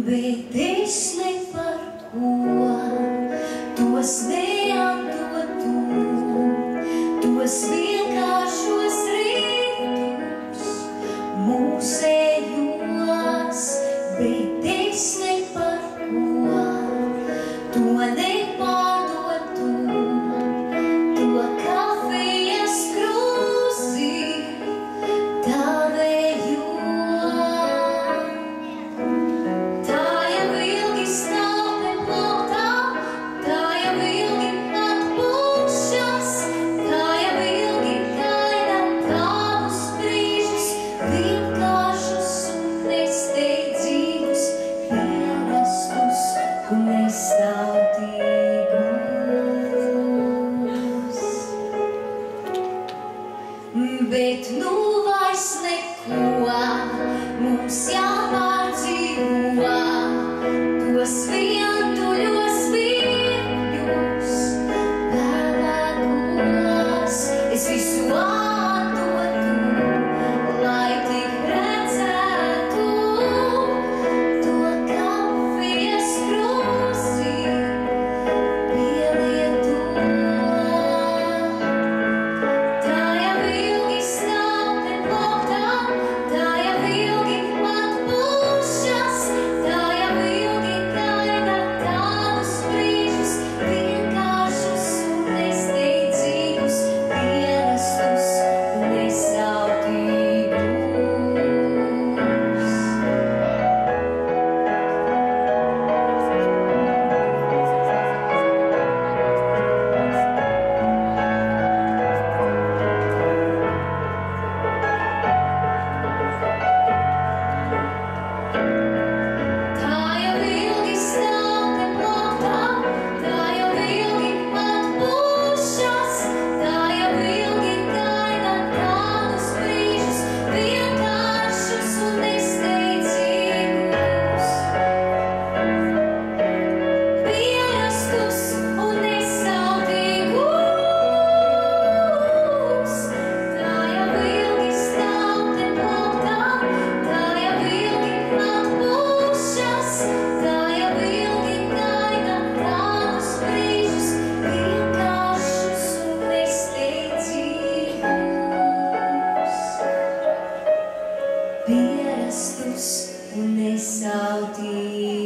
bet es ne par ko tos neatdotu, tos vienkāršos rītus mūsējos, bet es ne par ko to nepārdotu, to kafijas krūzi tavējo. Tā jau ilgi stāv te plauktā, tā jau ilgi atpūšas, tā jau ilgi gaida tādus brīžus, vienkāršus un nesteidzīgus, pierastus un nesautīgus. Bet nu vairs neko mums jāpārdzīvo, tos vientuļos mirkļus pelēkos. Es visu atdotu, lai tik redzētu to kafijas krūzi pielietot. Tā jau ilgi stāv te plauktā, tā jau ilgi atpūšas, tā jau ilgi gaida tādus brīžus, vienkāršus un nesteidzīgus, pierastus un nesautīgus. Tā jau ilgi stāv te plauktā, tā jau ilgi atpūšas, tā jau ilgi gaida tādus brīžus, vienkāršus un nesteidzīgus, pierastus un nesautīgus. Tā jau ilgi stāv te plauktā, tā jau ilgi atpūšas, tā jau ilgi gaida tādus brīžus, vienkāršus un nesteidzīgus, pierastus un nesautīgus.